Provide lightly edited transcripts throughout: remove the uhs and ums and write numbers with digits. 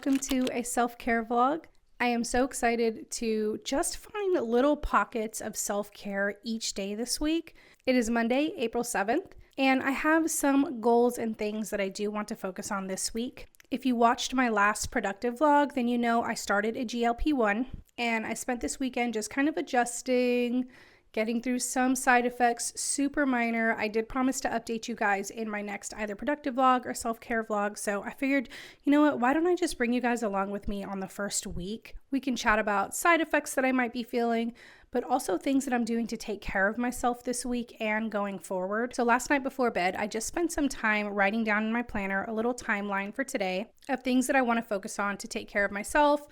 welcome to a self-care vlog. I am so excited to just find little pockets of self-care each day this week. It is Monday, April 7th, and I have some goals and things that I do want to focus on this week. If you watched my last productive vlog, then you know I started a glp1, and I spent this weekend just kind of adjusting, getting through some side effects, super minor. I did promise to update you guys in my next either productive vlog or self-care vlog. So I figured, you know what, why don't I just bring you guys along with me on the first week? We can chat about side effects that I might be feeling, but also things that I'm doing to take care of myself this week and going forward. So last night before bed, I just spent some time writing down in my planner a little timeline for today of things that I want to focus on to take care of myself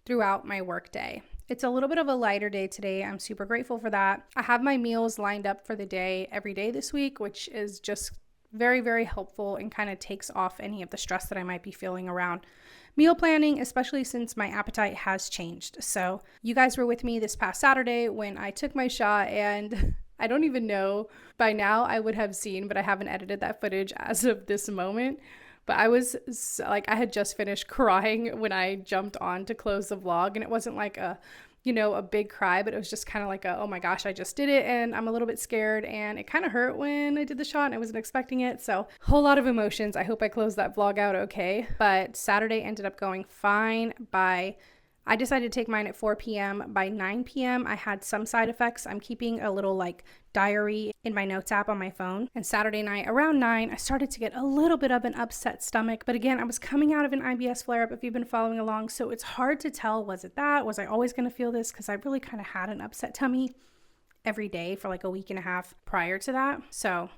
throughout my work day. It's a little bit of a lighter day today. I'm super grateful for that. I have my meals lined up for the day every day this week, which is just very, very helpful and kind of takes off any of the stress that I might be feeling around meal planning, especially since my appetite has changed. So you guys were with me this past Saturday when I took my shot, and I don't even know, by now I would have seen, but I haven't edited that footage as of this moment. But I was like, I had just finished crying when I jumped on to close the vlog, and it wasn't like a big cry, but it was just kind of like oh my gosh, I just did it and I'm a little bit scared, and it kind of hurt when I did the shot and I wasn't expecting it. So whole lot of emotions. I hope I closed that vlog out okay. But Saturday ended up going fine. I decided to take mine at 4 p.m. By 9 p.m. I had some side effects. I'm keeping a little diary in my notes app on my phone. And Saturday night around 9, I started to get a little bit of an upset stomach. But again, I was coming out of an IBS flare-up if you've been following along. So it's hard to tell, was it that? Was I always going to feel this? Because I really kind of had an upset tummy every day for like a week and a half prior to that. So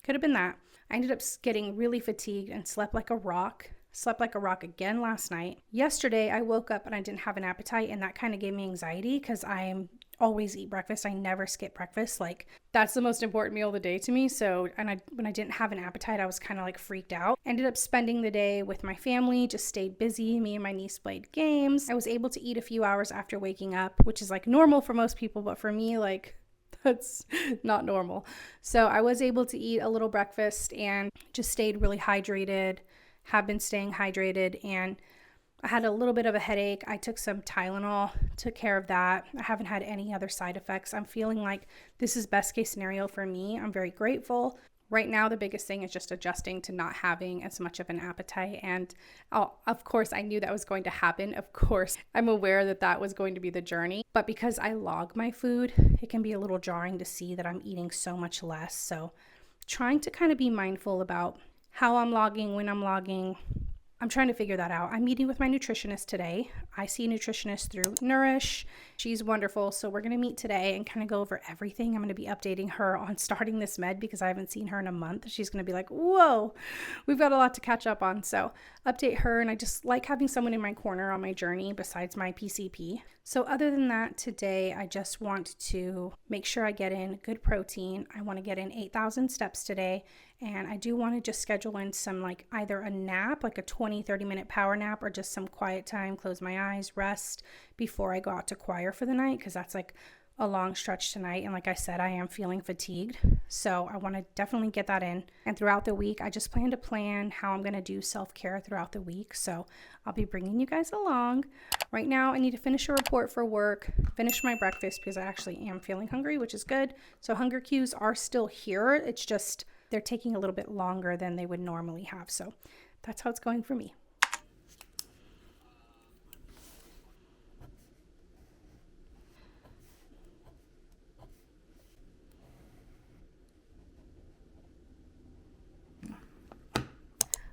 could have been that. I ended up getting really fatigued and slept like a rock. Slept like a rock again last night. Yesterday, I woke up and I didn't have an appetite, and that kind of gave me anxiety because I always eat breakfast. I never skip breakfast. Like, that's the most important meal of the day to me. So, when I didn't have an appetite, I was kind of like freaked out. Ended up spending the day with my family, just stayed busy. Me and my niece played games. I was able to eat a few hours after waking up, which is like normal for most people, but for me, like, that's not normal. So I was able to eat a little breakfast and just stayed really hydrated. Have been staying hydrated, and I had a little bit of a headache. I took some Tylenol, took care of that. I haven't had any other side effects. I'm feeling like this is best case scenario for me. I'm very grateful. Right now, the biggest thing is just adjusting to not having as much of an appetite. And of course, I knew that was going to happen. Of course, I'm aware that that was going to be the journey. But because I log my food, it can be a little jarring to see that I'm eating so much less. So trying to kind of be mindful about how I'm logging, when I'm logging. I'm trying to figure that out. I'm meeting with my nutritionist today. I see a nutritionist through Nourish. She's wonderful. So we're going to meet today and kind of go over everything. I'm going to be updating her on starting this med because I haven't seen her in a month. She's going to be like, whoa, we've got a lot to catch up on. So update her. And I just like having someone in my corner on my journey besides my PCP. So other than that, today, I just want to make sure I get in good protein. I want to get in 8,000 steps today. And I do want to just schedule in some either a nap, like a 20-30 minute power nap, or just some quiet time, close my eyes, rest before I go out to choir for the night, because that's a long stretch tonight. And like I said, I am feeling fatigued. So I want to definitely get that in. And throughout the week, I just plan how I'm going to do self-care throughout the week. So I'll be bringing you guys along. Right now, I need to finish a report for work, finish my breakfast because I actually am feeling hungry, which is good. So hunger cues are still here. It's just they're taking a little bit longer than they would normally have. So that's how it's going for me.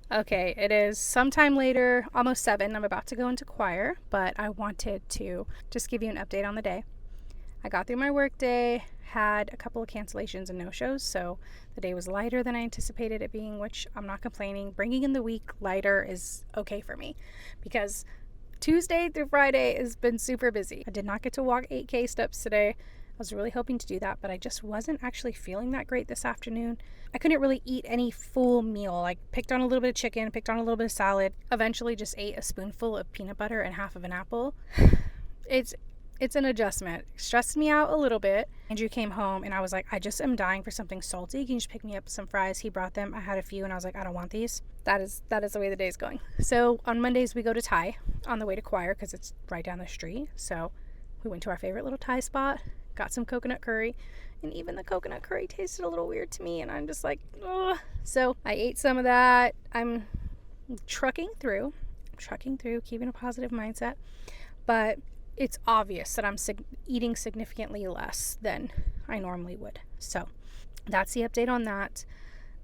Okay, it is sometime later, almost 7. I'm about to go into choir, but I wanted to just give you an update on the day. I got through my work day, had a couple of cancellations and no-shows, so the day was lighter than I anticipated it being, which I'm not complaining. Bringing in the week lighter is okay for me because Tuesday through Friday has been super busy. I did not get to walk 8K steps today. I was really hoping to do that, but I just wasn't actually feeling that great this afternoon. I couldn't really eat any full meal. Picked on a little bit of chicken, picked on a little bit of salad, eventually just ate a spoonful of peanut butter and half of an apple. it's an adjustment. It stressed me out a little bit. Andrew came home and I was like, I just am dying for something salty. Can you just pick me up some fries? He brought them. I had a few and I was like, I don't want these. That is the way the day's going. So on Mondays we go to Thai on the way to choir because it's right down the street. So we went to our favorite little Thai spot, got some coconut curry, and even the coconut curry tasted a little weird to me, and I'm just like, ugh. So I ate some of that. I'm trucking through, keeping a positive mindset, but it's obvious that I'm eating significantly less than I normally would. So that's the update on that.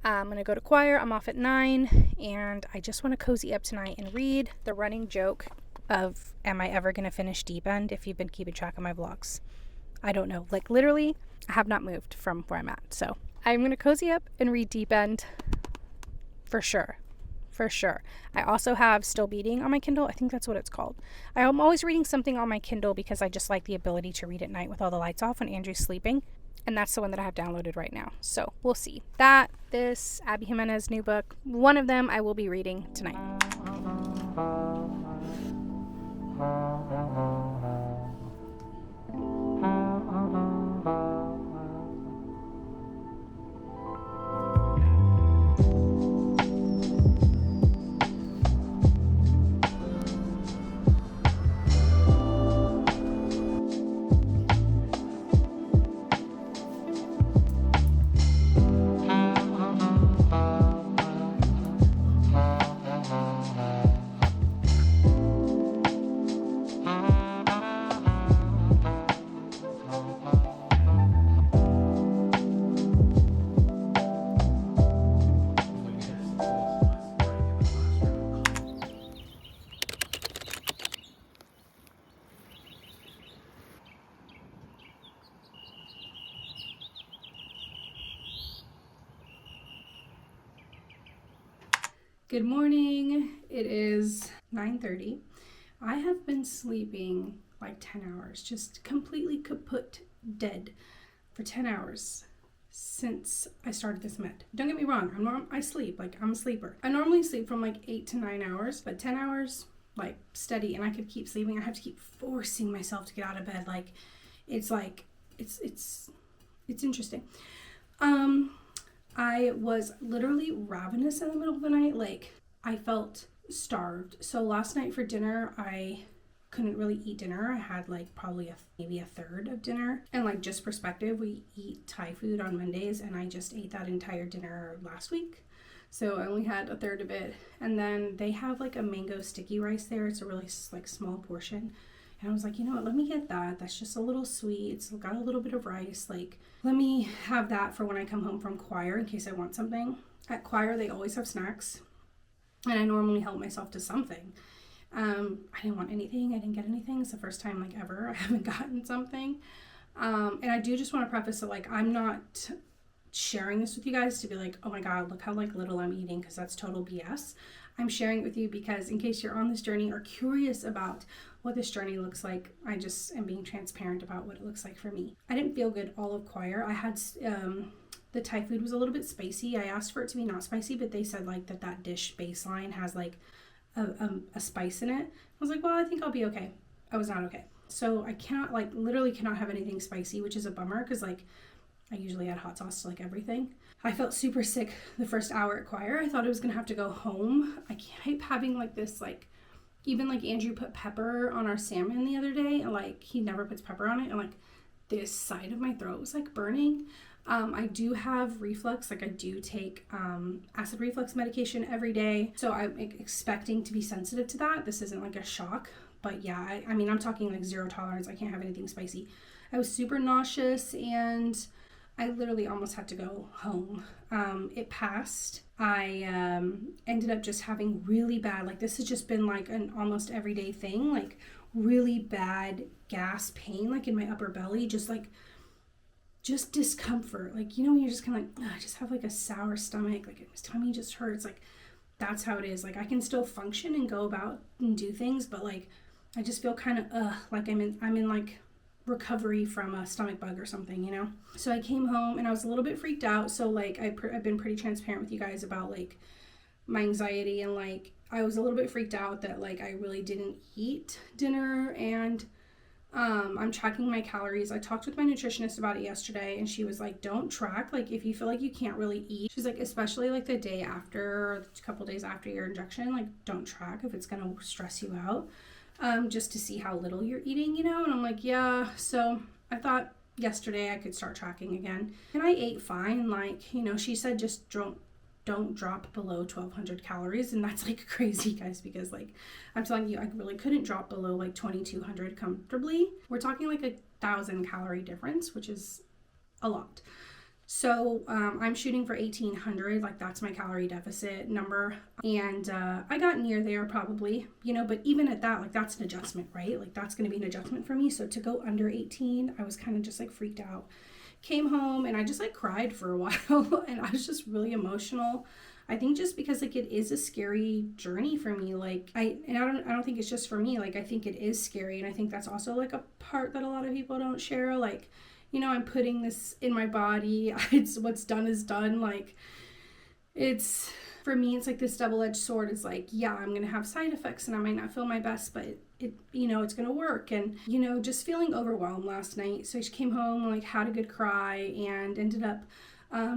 I'm going to go to choir. I'm off at 9, and I just want to cozy up tonight and read. The running joke of, am I ever going to finish Deep End, if you've been keeping track of my vlogs? I don't know. Like, literally, I have not moved from where I'm at. So I'm going to cozy up and read Deep End for sure. For sure. I also have Still Beating on my Kindle. I think that's what it's called. I'm always reading something on my Kindle because I just like the ability to read at night with all the lights off when Andrew's sleeping. And that's the one that I have downloaded right now. So we'll see. This, Abby Jimenez new book, one of them I will be reading tonight. Good morning. It is 9:30. I have been sleeping like 10 hours, just completely kaput dead for 10 hours since I started this med. Don't get me wrong, I sleep, like I'm a sleeper. I normally sleep from like 8 to 9 hours, but 10 hours, like steady, and I could keep sleeping. I have to keep forcing myself to get out of bed. Like, it's interesting. I was literally ravenous in the middle of the night. Like, I felt starved. So last night for dinner, I couldn't really eat dinner. I had like probably maybe a third of dinner. And like, just perspective, we eat Thai food on Mondays, and I just ate that entire dinner last week. So I only had a third of it. And then they have like a mango sticky rice there. It's a really like small portion. And I was like, you know what, let me get that. That's just a little sweet. It's got a little bit of rice. Like, let me have that for when I come home from choir in case I want something. At choir, they always have snacks. And I normally help myself to something. I didn't want anything. I didn't get anything. It's the first time like ever I haven't gotten something. And I do just want to preface it, like, I'm not sharing this with you guys to be like, oh my God, look how like little I'm eating, because that's total BS. I'm sharing it with you because in case you're on this journey or curious about what this journey looks like, I just am being transparent about what it looks like for me. I didn't feel good all of choir. I had the Thai food was a little bit spicy. I asked for it to be not spicy, but they said like that dish baseline has like a spice in it. I was like, well, I think I'll be okay. I was not okay. So I cannot, like, literally cannot have anything spicy, which is a bummer because like I usually add hot sauce to like everything. I felt super sick the first hour at choir. I thought I was gonna have to go home. I keep having like this, like, even like Andrew put pepper on our salmon the other day, and like he never puts pepper on it, and like this side of my throat was like burning. I do have reflux. Like, I do take acid reflux medication every day, so I'm expecting to be sensitive to that. This isn't like a shock, but yeah, I mean, I'm talking like zero tolerance. I can't have anything spicy. I was super nauseous, and I literally almost had to go home. It passed. I ended up just having really bad, like, this has just been like an almost everyday thing, like really bad gas pain, like in my upper belly, just discomfort. Like, you know, when you're just kind of like, I just have like a sour stomach, like my tummy just hurts. Like, that's how it is. Like, I can still function and go about and do things, but like, I just feel kind of, like I'm in like recovery from a stomach bug or something, you know? So I came home and I was a little bit freaked out. So like, I've been pretty transparent with you guys about like my anxiety, and like, I was a little bit freaked out that like I really didn't eat dinner, and I'm tracking my calories. I talked with my nutritionist about it yesterday, and she was like, don't track. Like, if you feel like you can't really eat, she's like, especially like the day after or a couple days after your injection, like, don't track if it's going to stress you out, just to see how little you're eating, you know? And I'm like, yeah. So I thought yesterday I could start tracking again. And I ate fine. Like, you know, she said just don't drop below 1,200 calories, and that's like crazy, guys, because like I'm telling you, I really couldn't drop below like 2,200 comfortably. We're talking like 1,000 calorie difference, which is a lot. So I'm shooting for 1,800, like that's my calorie deficit number, and I got near there probably, you know, but even at that, like that's an adjustment, right? Like that's going to be an adjustment for me. So to go under 18, I was kind of just like freaked out. Came home and I just like cried for a while and I was just really emotional. I think just because like it is a scary journey for me. Like I don't think it's just for me. Like I think it is scary, and I think that's also like a part that a lot of people don't share. Like, you know, I'm putting this in my body. It's what's done is done. Like it's for me, it's like this double-edged sword. It's like, yeah, I'm gonna have side effects and I might not feel my best, but it you know, it's gonna work. And you know, just feeling overwhelmed last night. So I just came home, like had a good cry, and ended up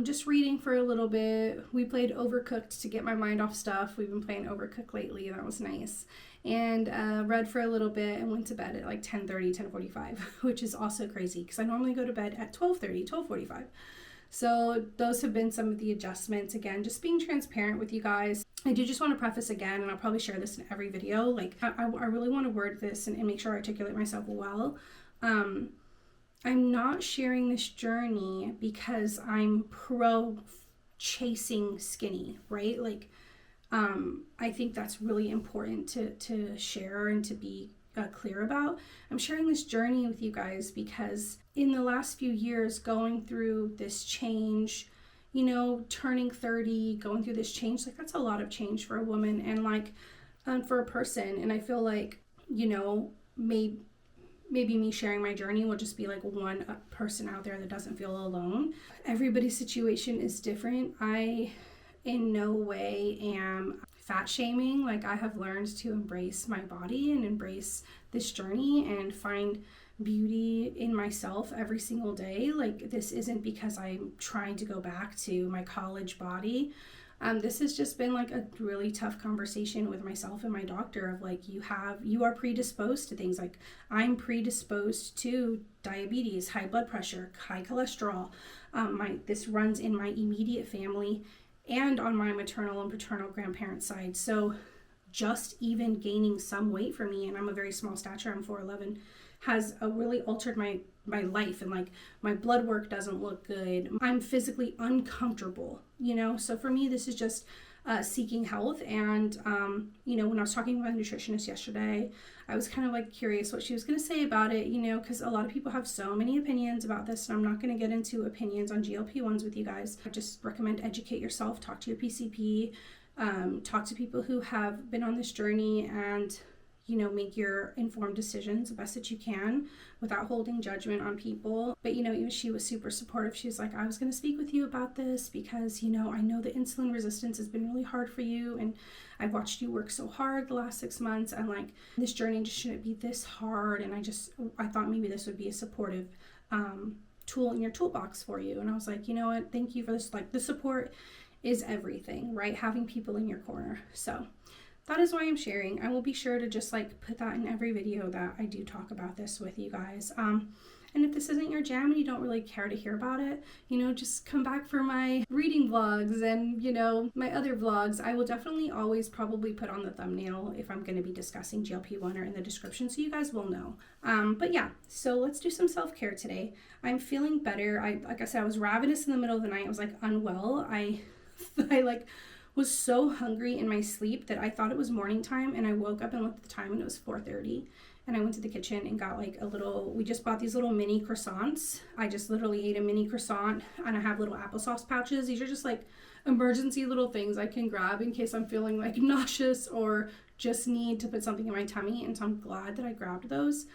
just reading for a little bit. We played Overcooked to get my mind off stuff. We've been playing Overcooked lately. That was nice. And read for a little bit and went to bed at like 10:30, 10:45, which is also crazy because I normally go to bed at 12:30, 12:45. So those have been some of the adjustments. Again, just being transparent with you guys. I do just want to preface again, and I'll probably share this in every video. Like I really want to word this and make sure I articulate myself well. I'm not sharing this journey because I'm pro chasing skinny, right? Like I think that's really important to share and to be clear about. I'm sharing this journey with you guys because in the last few years, going through this change, you know, turning 30, going through this change, like that's a lot of change for a woman and like for a person. And I feel like, you know, maybe me sharing my journey will just be like one person out there that doesn't feel alone. Everybody's situation is different. I in no way am fat shaming. Like I have learned to embrace my body and embrace this journey and find beauty in myself every single day. Like this isn't because I'm trying to go back to my college body. This has just been like a really tough conversation with myself and my doctor of like, you are predisposed to things. Like I'm predisposed to diabetes, high blood pressure, high cholesterol. This runs in my immediate family and on my maternal and paternal grandparents' side. So just even gaining some weight for me, and I'm a very small stature, I'm 4'11", has really altered my life, and like my blood work doesn't look good. I'm physically uncomfortable, you know? So for me, this is just seeking health. And, you know, when I was talking with my nutritionist yesterday, I was kind of like curious what she was going to say about it, you know, because a lot of people have so many opinions about this, and I'm not going to get into opinions on GLP-1s with you guys. I just recommend educate yourself, talk to your PCP, talk to people who have been on this journey, and you know, make your informed decisions the best that you can without holding judgment on people. But, you know, even she was super supportive. She was like, I was going to speak with you about this because, you know, I know the insulin resistance has been really hard for you, and I've watched you work so hard the last 6 months, and like this journey just shouldn't be this hard. And I thought maybe this would be a supportive tool in your toolbox for you. And I was like, you know what, thank you for this. Like the support is everything, right? Having people in your corner. So that is why I'm sharing. I will be sure to just like put that in every video that I do talk about this with you guys. And if this isn't your jam and you don't really care to hear about it, you know, just come back for my reading vlogs and, you know, my other vlogs. I will definitely always probably put on the thumbnail if I'm going to be discussing GLP-1 or in the description, so you guys will know. But yeah, so let's do some self-care today. I'm feeling better. Like I said, I was ravenous in the middle of the night. I was like unwell. I like was so hungry in my sleep that I thought it was morning time, and I woke up and looked at the time and it was 4:30, and I went to the kitchen and got like we just bought these little mini croissants. I just literally ate a mini croissant, and I have little applesauce pouches. These are just like emergency little things I can grab in case I'm feeling like nauseous or just need to put something in my tummy, and so I'm glad that I grabbed those.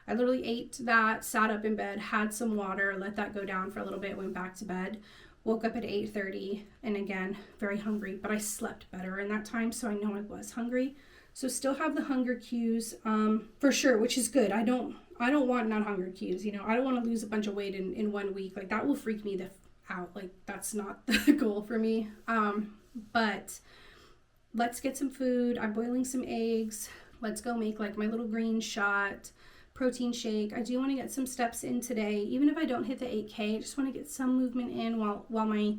I literally ate that, sat up in bed, had some water, let that go down for a little bit, went back to bed. Woke up at 8:30, and again, very hungry, but I slept better in that time, so I know I was hungry. So still have the hunger cues for sure, which is good. I don't I don't want not hunger cues, you know. I don't want to lose a bunch of weight in 1 week. Like, that will freak me out. Like, that's not the goal for me. But let's get some food. I'm boiling some eggs. Let's go make like my little green shot protein shake. I do want to get some steps in today. Even if I don't hit the 8K, I just want to get some movement in while my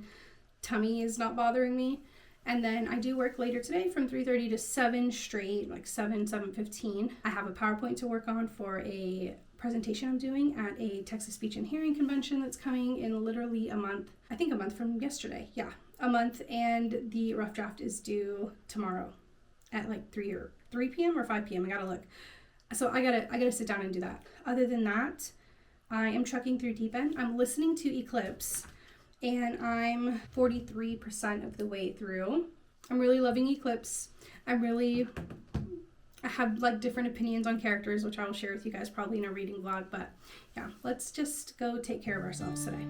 tummy is not bothering me. And then I do work later today from 3:30 to 7 straight, like 7:15. I have a PowerPoint to work on for a presentation I'm doing at a Texas Speech and Hearing convention that's coming in literally a month. I think a month from yesterday. Yeah, a month. And the rough draft is due tomorrow at like 3 p.m. or 5 p.m. I gotta look. So I gotta sit down and do that. Other than that, I am trucking through Deep End. I'm listening to Eclipse, and I'm 43% of the way through. I'm really loving Eclipse. I have like different opinions on characters, which I will share with you guys probably in a reading vlog. But yeah, let's just go take care of ourselves today.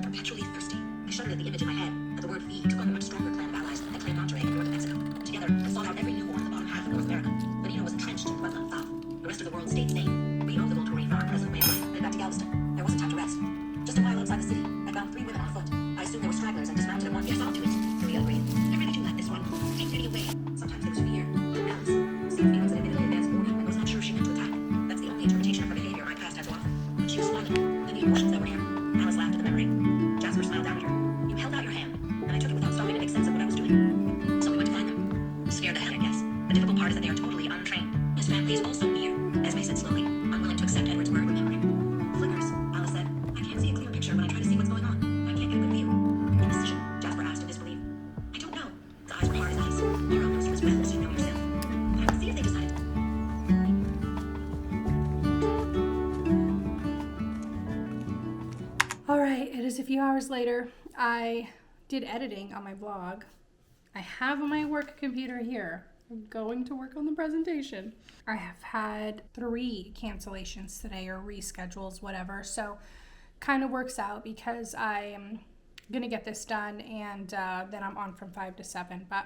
Perpetually thirsty. I shuddered at the image in my head, but the word fee took on a much stronger clan of allies that claimed Monterey in northern Mexico. Together, they sought out every new war in the bottom half of North America. Benito was entrenched, but not south. The rest of the world stayed sane. We owned the little touring farm President way of life. Then back to Galveston. There wasn't time to rest. Just a mile outside the city, I found 3 women on foot. I assumed they were stragglers and dismounted at one. Yes, I'll do it. Julia agreed. I'm ready to let this one. Keep getting away. Sometimes there was fear. Alice. Stephanie was an admittedly advanced warrior and was not sure she meant to attack. That's the only interpretation of her behavior my past had to offer. But she was smiling. The emotions that were near. Alice laughed at the memory. Jasper smiled down at her. You held out your hand, and I took it without stopping to make sense of what I was doing. So we went to find them. Scared to hell, I guess. The difficult part is that they are totally untrained. His family is also here. Esme said slowly, unwilling to accept Edward's word remembering. Flickers, Alice said. I can't see a clear picture when I try to see what's going on. I can't get a good view. Indecision, Jasper asked in disbelief. I don't know. His eyes were hard as ice. Laura knows he was breathless, you know yourself. But I would see if they decided. All right, it is a few hours later. I did editing on my vlog. I have my work computer here. I'm going to work on the presentation. I have had 3 cancellations today or reschedules, whatever. So kind of works out because I am going to get this done and then I'm on from 5 to 7. But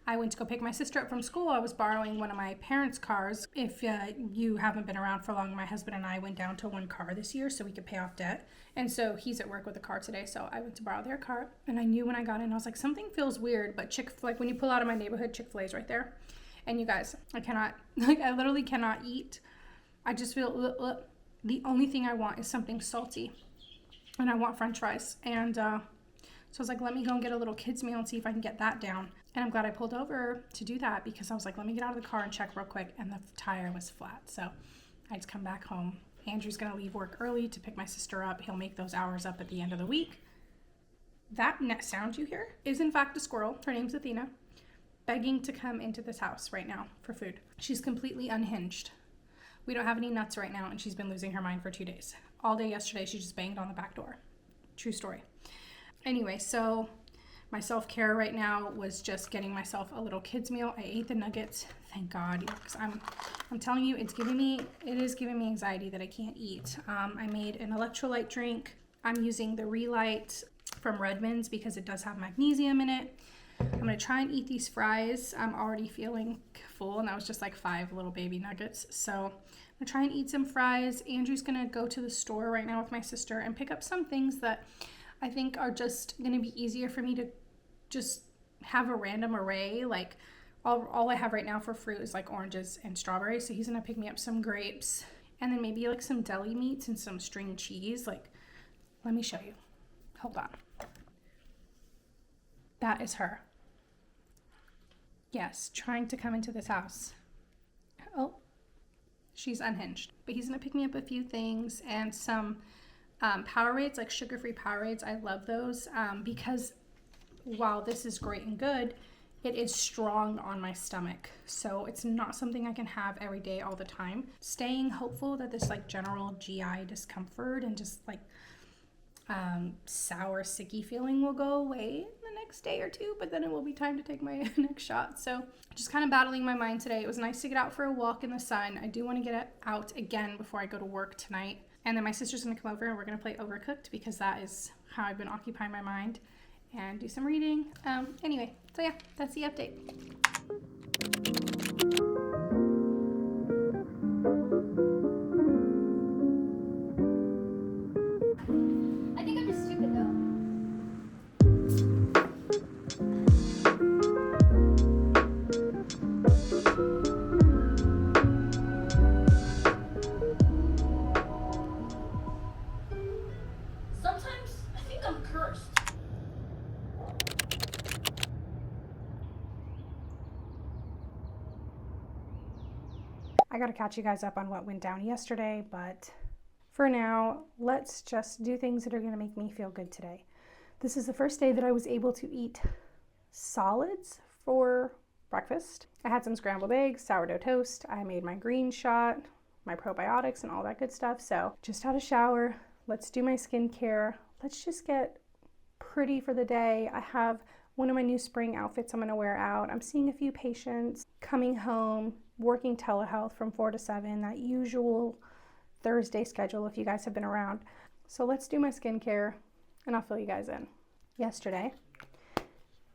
I went to go pick my sister up from school. I was borrowing one of my parents' cars. If you haven't been around for long, my husband and I went down to 1 car this year so we could pay off debt. And so he's at work with a car today, so I went to borrow their car. And I knew when I got in, I was like, something feels weird. But like when you pull out of my neighborhood, Chick-fil-A is right there. And you guys, I literally cannot eat. I just feel, the only thing I want is something salty. And I want French fries. And so I was like, let me go and get a little kid's meal and see if I can get that down. And I'm glad I pulled over to do that because I was like, let me get out of the car and check real quick. And the tire was flat. So I just come back home. Andrew's going to leave work early to pick my sister up. He'll make those hours up at the end of the week. That sound you hear is in fact a squirrel. Her name's Athena, begging to come into this house right now for food. She's completely unhinged. We don't have any nuts right now, and she's been losing her mind for 2 days. All day yesterday, she just banged on the back door. True story. Anyway, so my self-care right now was just getting myself a little kids meal. I ate the nuggets, thank God, because I'm telling you, it is giving me anxiety that I can't eat. I made an electrolyte drink. I'm using the Relight from Redmond's because it does have magnesium in it. I'm gonna try and eat these fries. I'm already feeling full, and that was just like 5 little baby nuggets. So I'm gonna try and eat some fries. Andrew's gonna go to the store right now with my sister and pick up some things that I think are just gonna be easier for me to just have a random array. Like all I have right now for fruit is like oranges and strawberries. So he's gonna pick me up some grapes and then maybe like some deli meats and some string cheese. Like, let me show you. Hold on. That is her. Yes, trying to come into this house. Oh, she's unhinged. But he's gonna pick me up a few things and some Powerades, like sugar-free Powerades. I love those because while this is great and good, it is strong on my stomach. So it's not something I can have every day all the time. Staying hopeful that this like general GI discomfort and just like sour, sicky feeling will go away the next day or 2, but then it will be time to take my next shot. So just kind of battling my mind today. It was nice to get out for a walk in the sun. I do want to get out again before I go to work tonight. And then my sister's going to come over and we're going to play Overcooked because that is how I've been occupying my mind, and do some reading. Anyway, so yeah, that's the update. got to catch you guys up on what went down yesterday, but for now, let's just do things that are going to make me feel good today. This is the first day that I was able to eat solids for breakfast. I had some scrambled eggs, sourdough toast. I made my green shot, my probiotics, and all that good stuff. So just had a shower. Let's do my skincare. Let's just get pretty for the day. I have one of my new spring outfits I'm going to wear out. I'm seeing a few patients, coming home, working telehealth from 4 to 7, that usual Thursday schedule if you guys have been around. So let's do my skincare and I'll fill you guys in. Yesterday,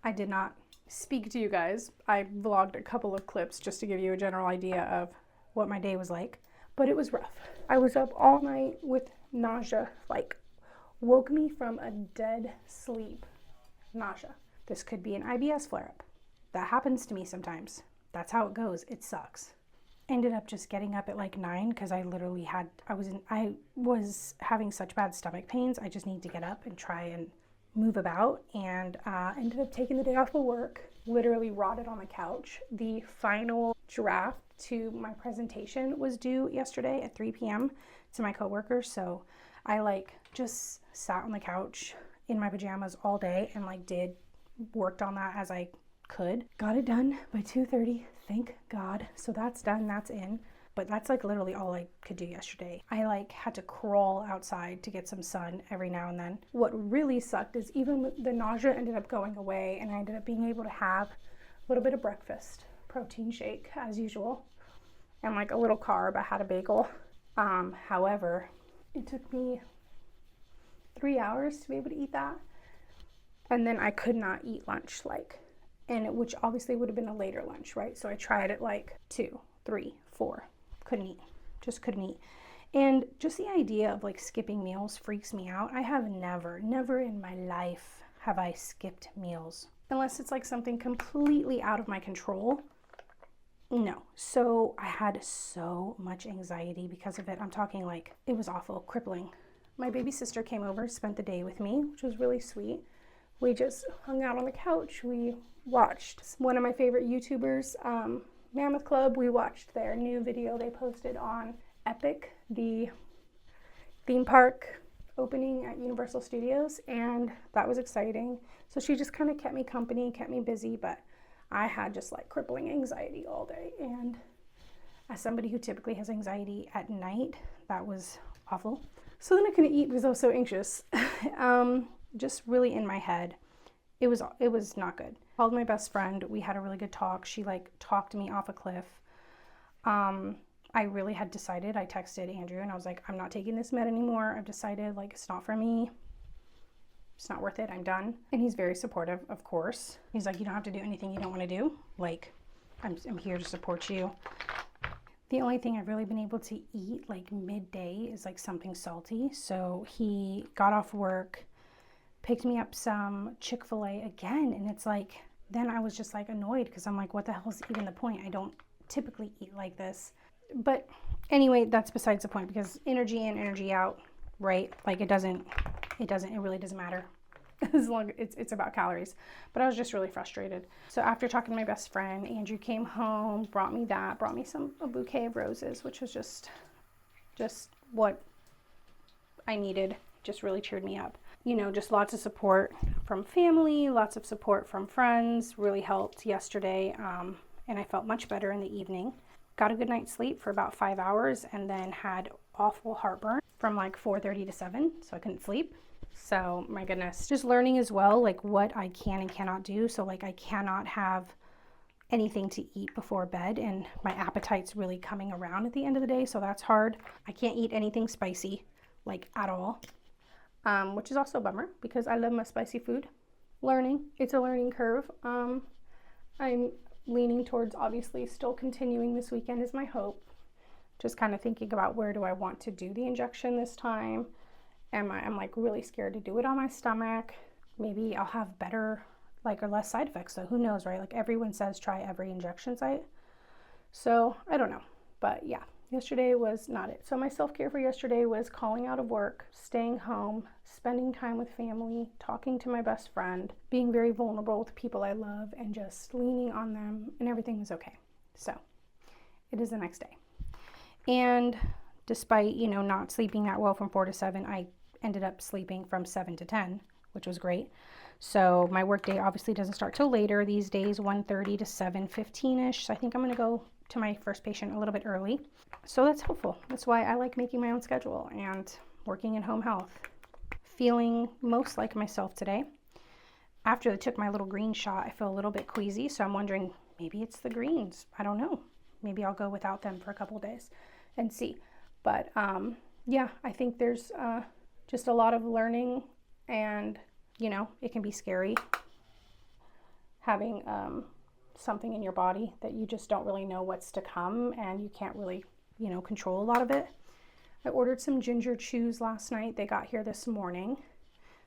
I did not speak to you guys. I vlogged a couple of clips just to give you a general idea of what my day was like, but it was rough. I was up all night with nausea, like woke me from a dead sleep. Nausea. This could be an IBS flare-up. That happens to me sometimes. That's how it goes. It sucks. Ended up just getting up at like 9 because I was having such bad stomach pains. I just need to get up and try and move about, and ended up taking the day off of work, literally rotted on the couch. The final draft to my presentation was due yesterday at 3 p.m. to my coworkers, so I just sat on the couch in my pajamas all day and worked on that as I could. Got it done by 2:30, thank God. So that's done, that's in. But that's literally all I could do yesterday. I had to crawl outside to get some sun every now and then. What really sucked is even the nausea ended up going away and I ended up being able to have a little bit of breakfast, protein shake as usual, and a little carb. I had a bagel. However, it took me 3 hours to be able to eat that. And then I could not eat lunch, which obviously would have been a later lunch, right? So I tried at 2, 3, 4. Couldn't eat. Just couldn't eat. And just the idea of skipping meals freaks me out. I have never in my life have I skipped meals. Unless it's something completely out of my control. No. So I had so much anxiety because of it. I'm talking it was awful, crippling. My baby sister came over, spent the day with me, which was really sweet. We just hung out on the couch. We watched one of my favorite YouTubers, Mammoth Club. We watched their new video they posted on Epic, the theme park opening at Universal Studios, and that was exciting. So she just kind of kept me company, kept me busy, but I had just crippling anxiety all day. And as somebody who typically has anxiety at night, that was awful. So then I couldn't eat because I was so anxious. Just really in my head. It was not good. Called my best friend. We had a really good talk. She talked me off a cliff. I really had decided. I texted Andrew and I was like, I'm not taking this med anymore. I've decided it's not for me. It's not worth it. I'm done. And he's very supportive, of course. He's like, you don't have to do anything you don't want to do. I'm here to support you. The only thing I've really been able to eat midday is something salty. So he got off work, picked me up some Chick-fil-A again, and it's then I was just annoyed because I'm what the hell is even the point? I don't typically eat like this. But anyway, that's besides the point, because energy in, energy out, right? It really doesn't matter as long as it's about calories. But I was just really frustrated. So after talking to my best friend, Andrew came home, brought me a bouquet of roses, which was just what I needed. Just really cheered me up. Just lots of support from family, lots of support from friends really helped yesterday. And I felt much better in the evening. Got a good night's sleep for about 5 hours and then had awful heartburn from 4:30 to 7. So I couldn't sleep. So my goodness, just learning as well, what I can and cannot do. So I cannot have anything to eat before bed, and my appetite's really coming around at the end of the day. So that's hard. I can't eat anything spicy, at all. Which is also a bummer because I love my spicy food. It's a learning curve. I'm leaning towards obviously still continuing this weekend is my hope. Just kind of thinking about where do I want to do the injection this time. I'm really scared to do it on my stomach. Maybe I'll have better or less side effects. So who knows, right? Everyone says try every injection site. So I don't know, but yeah. Yesterday was not it. So my self-care for yesterday was calling out of work, staying home, spending time with family, talking to my best friend, being very vulnerable with people I love, and just leaning on them, and everything was okay. So it is the next day. And despite, not sleeping that well from 4 to 7, I ended up sleeping from 7 to 10, which was great. So my workday obviously doesn't start till later these days, 1:30 to 7:15ish. So I think I'm going to go to my first patient a little bit early. So that's helpful. That's why I like making my own schedule and working in home health. Feeling most like myself today. After I took my little green shot, I feel a little bit queasy. So I'm wondering, maybe it's the greens. I don't know. Maybe I'll go without them for a couple of days and see. But yeah, I think there's just a lot of learning, and it can be scary having something in your body that you just don't really know what's to come, and you can't really, control a lot of it. I ordered some ginger chews last night. They got here this morning,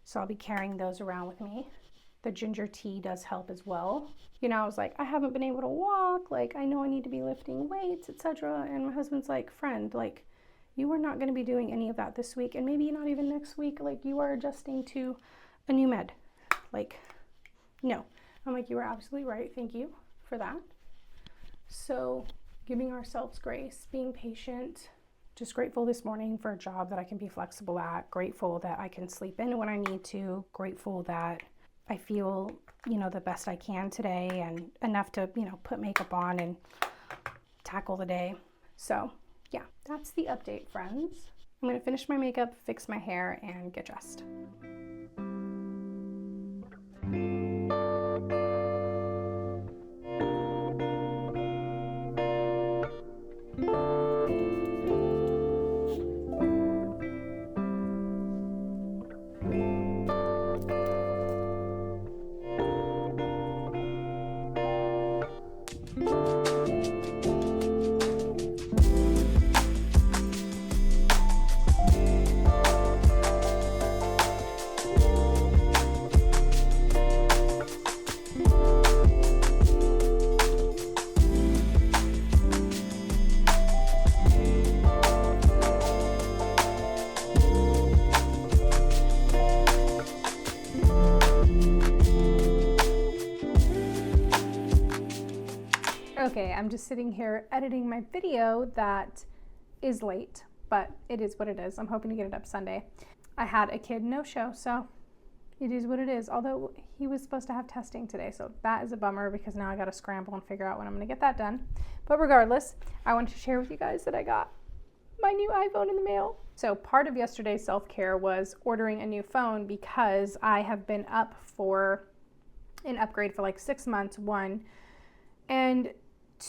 so I'll be carrying those around with me. The ginger tea does help as well. I was like, I haven't been able to walk. Like, I know I need to be lifting weights, etc. And my husband's like, friend, like, you are not going to be doing any of that this week, and maybe not even next week. Like, you are adjusting to a new med. Like, no. I'm like, you are absolutely right. Thank you for that. So giving ourselves grace, being patient, just grateful this morning for a job that I can be flexible at, grateful that I can sleep in when I need to, grateful that I feel, the best I can today and enough to, put makeup on and tackle the day. So yeah, that's the update, friends. I'm going to finish my makeup, fix my hair, and get dressed. Okay, I'm just sitting here editing my video that is late, but it is what it is. I'm hoping to get it up Sunday. I had a kid no-show, so it is what it is. Although he was supposed to have testing today, so that is a bummer because now I got to scramble and figure out when I'm going to get that done. But regardless, I wanted to share with you guys that I got my new iPhone in the mail. So part of yesterday's self-care was ordering a new phone because I have been up for an upgrade for like 6 months, one. And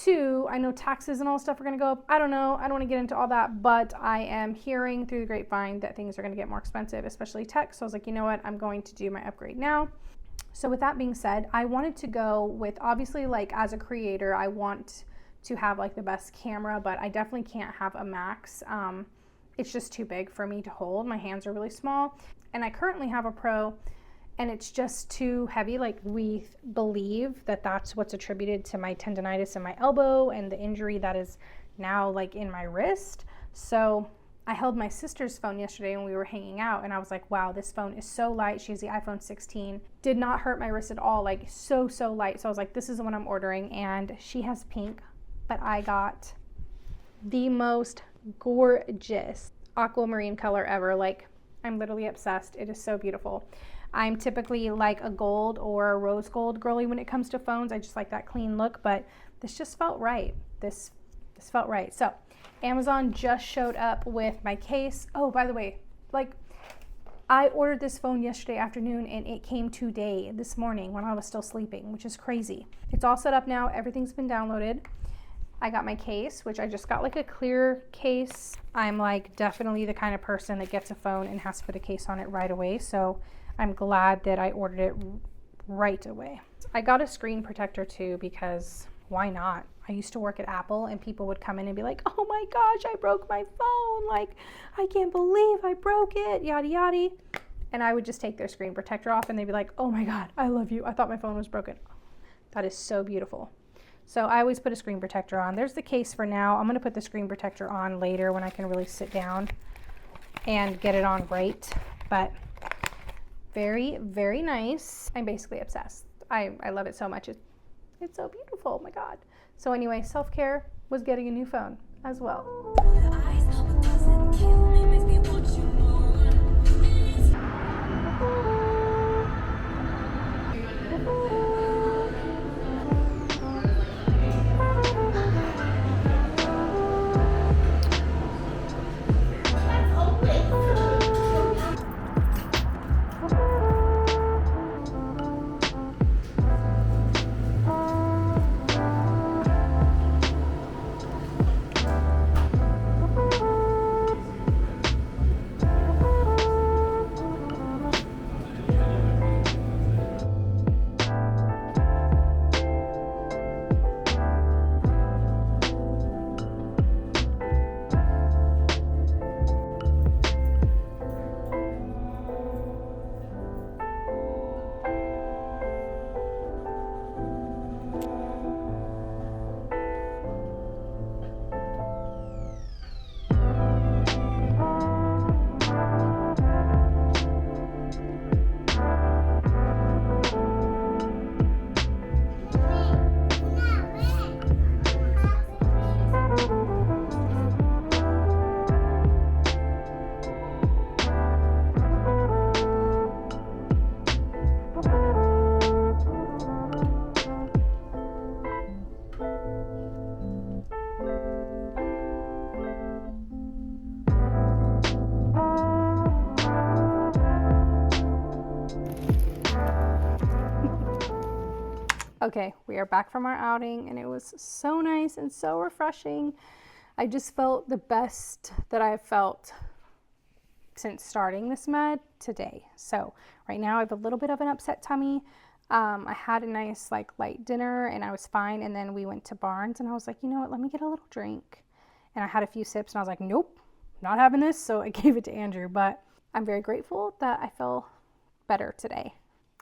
2, I know taxes and all stuff are going to go up. I don't know. I don't want to get into all that, but I am hearing through the grapevine that things are going to get more expensive, especially tech. So I was like, you know what? I'm going to do my upgrade now. So with that being said, I wanted to go with, obviously, like as a creator, I want to have like the best camera, but I definitely can't have a max. It's just too big for me to hold. My hands are really small, and I currently have a Pro, and it's just too heavy. Like, we believe that that's what's attributed to my tendonitis in my elbow and the injury that is now like in my wrist. So I held my sister's phone yesterday when we were hanging out, and I was like, wow, this phone is so light. She has the iPhone 16. Did not hurt my wrist at all, like so light. So I was like, this is the one I'm ordering, and she has pink, but I got the most gorgeous aquamarine color ever. Like, I'm literally obsessed. It is so beautiful. I'm typically like a gold or a rose gold girly when it comes to phones. I just like that clean look, but this just felt right. This felt right. So Amazon just showed up with my case. Oh, by the way, like, I ordered this phone yesterday afternoon and it came today, this morning, when I was still sleeping, which is crazy. It's all set up now. Everything's been downloaded. I got my case, which I just got like a clear case. I'm like definitely the kind of person that gets a phone and has to put a case on it right away. So I'm glad that I ordered it right away. I got a screen protector too, because why not? I used to work at Apple and people would come in and be like, oh my gosh, I broke my phone. Like, I can't believe I broke it, yada yada. And I would just take their screen protector off and they'd be like, oh my God, I love you. I thought my phone was broken. That is so beautiful. So I always put a screen protector on. There's the case for now. I'm gonna put the screen protector on later when I can really sit down and get it on right. But very, very nice. I'm basically obsessed. I love it so much. It's so beautiful. Oh my God. So anyway, self-care was getting a new phone. as well. Okay, we are back from our outing and it was so nice and so refreshing. I just felt the best that I've felt since starting this med today. So right now I have a little bit of an upset tummy. I had a nice light dinner and I was fine, and then we went to Barnes and I was like, you know what, let me get a little drink. And I had a few sips and I was like, nope, not having this. So I gave it to Andrew, but I'm very grateful that I feel better today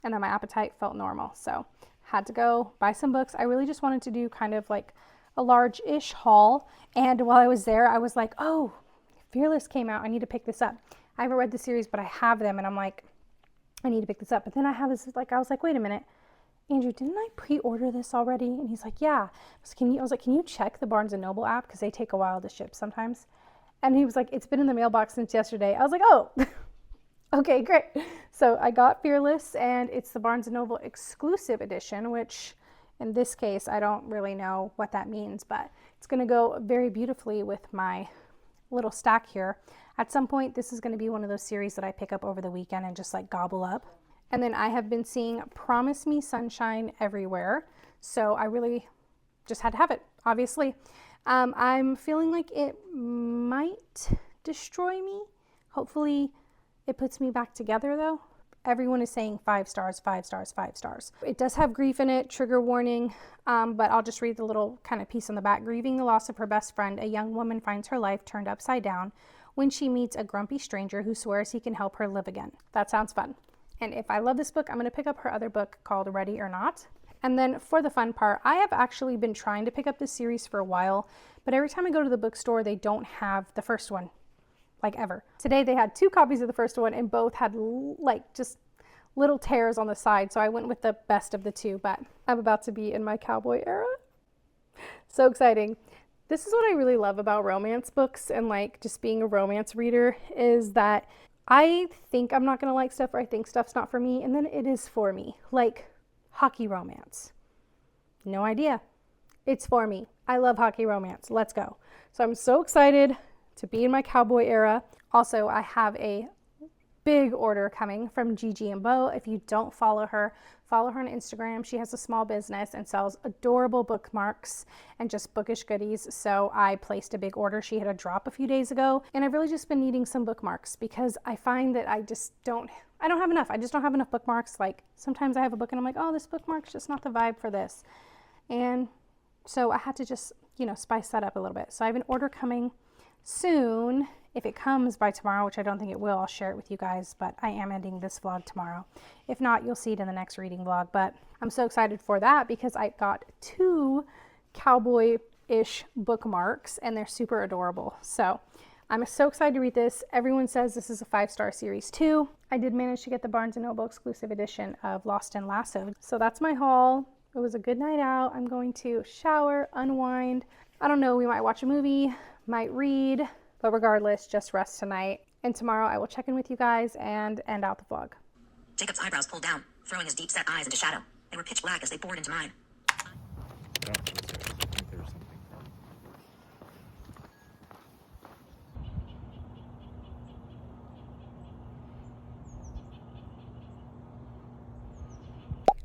and that my appetite felt normal. So had to go buy some books. I really just wanted to do kind of like a large-ish haul. And while I was there, I was like, oh, Fearless came out. I need to pick this up. I haven't read the series, but I have them. And I'm like, I need to pick this up. But then I have this, I was like, wait a minute, Andrew, didn't I pre-order this already? And he's like, yeah. I was like, can you check the Barnes & Noble app? Because they take a while to ship sometimes. And he was like, it's been in the mailbox since yesterday. I was like, oh, okay, great. So I got Fearless, and it's the Barnes & Noble exclusive edition, which in this case, I don't really know what that means, but it's going to go very beautifully with my little stack here. At some point, this is going to be one of those series that I pick up over the weekend and just gobble up. And then I have been seeing Promise Me Sunshine everywhere. So I really just had to have it, obviously. I'm feeling like it might destroy me. Hopefully it puts me back together though. Everyone is saying 5 stars, 5 stars, 5 stars. It does have grief in it, trigger warning, but I'll just read the little kind of piece on the back. Grieving the loss of her best friend, a young woman finds her life turned upside down when she meets a grumpy stranger who swears he can help her live again. That sounds fun. And if I love this book, I'm going to pick up her other book called Ready or Not. And then for the fun part, I have actually been trying to pick up this series for a while, but every time I go to the bookstore, they don't have the first one. Ever. Today they had 2 copies of the first one and both had just little tears on the side. So I went with the best of the 2, but I'm about to be in my cowboy era. So exciting. This is what I really love about romance books and just being a romance reader is that I think I'm not going to like stuff, or I think stuff's not for me, and then it is for me. Hockey romance. No idea. It's for me. I love hockey romance. Let's go. So I'm so excited to be in my cowboy era. Also, I have a big order coming from Gigi and Bo. If you don't follow her on Instagram. She has a small business and sells adorable bookmarks and just bookish goodies. So I placed a big order. She had a drop a few days ago, and I've really just been needing some bookmarks because I find that I don't have enough. I just don't have enough bookmarks. Sometimes I have a book and I'm like, oh, this bookmark's just not the vibe for this. And so I had to just, spice that up a little bit. So I have an order coming soon. If it comes by tomorrow, which I don't think it will, I'll share it with you guys, but I am ending this vlog tomorrow. If not, you'll see it in the next reading vlog, but I'm so excited for that because I got 2 cowboy-ish bookmarks and they're super adorable. So I'm so excited to read this. Everyone says this is a 5-star series too. I did manage to get the Barnes & Noble exclusive edition of Lost and Lassoed. So that's my haul. It was a good night out. I'm going to shower, unwind. I don't know, we might watch a movie, might read, but regardless, just rest tonight. And tomorrow I will check in with you guys and end out the vlog. Jacob's eyebrows pulled down, throwing his deep-set eyes into shadow. They were pitch black as they bored into mine.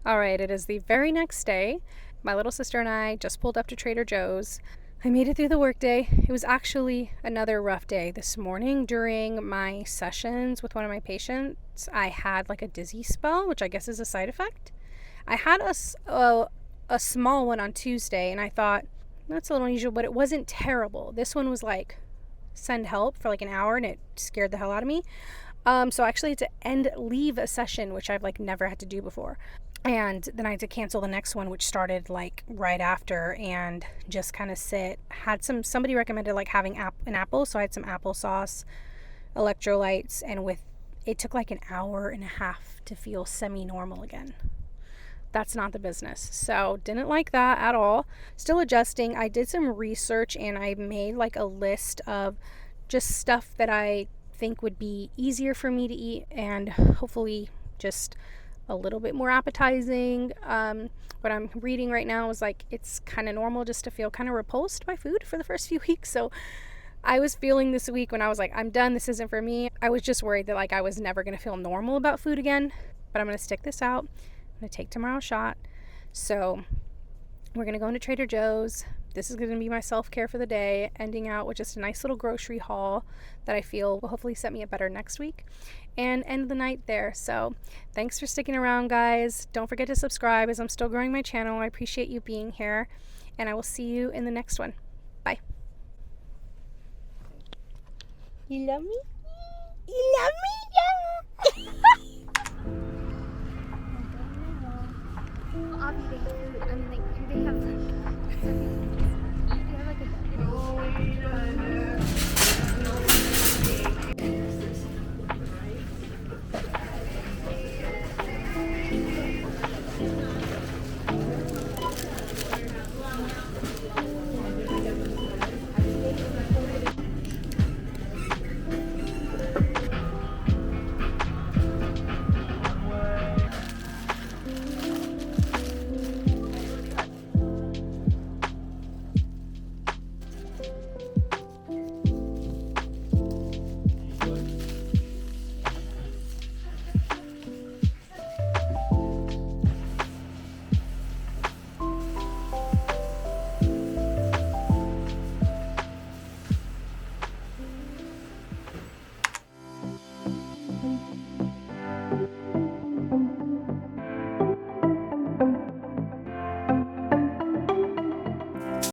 All right, it is the very next day. My little sister and I just pulled up to Trader Joe's. I made it through the workday. It was actually another rough day. This morning during my sessions with one of my patients, I had like a dizzy spell, which I guess is a side effect. I had a small one on Tuesday, and I thought, that's a little unusual, but it wasn't terrible. This one was like, send help for like an hour, and it scared the hell out of me. So I actually had to leave a session, which I've like never had to do before. And then I had to cancel the next one, which started like right after, and just kind of somebody recommended like having an apple. So I had some applesauce, electrolytes, and it took like an hour and a half to feel semi-normal again. That's not the business. So didn't like that at all. Still adjusting. I did some research and I made like a list of just stuff that I think would be easier for me to eat and hopefully just a little bit more appetizing. What I'm reading right now is like it's kind of normal just to feel kind of repulsed by food for the first few weeks. So I was feeling this week when I was like, I'm done, this isn't for me. I was just worried that like I was never going to feel normal about food again, but I'm going to stick this out. I'm going to take tomorrow's shot. So we're going to go into Trader Joe's. This is going to be my self-care for the day, ending out with just a nice little grocery haul that I feel will hopefully set me up better next week and end the night there. So thanks for sticking around, guys. Don't forget to subscribe as I'm still growing my channel. I appreciate you being here, and I will see you in the next one. Bye. You love me? You love me?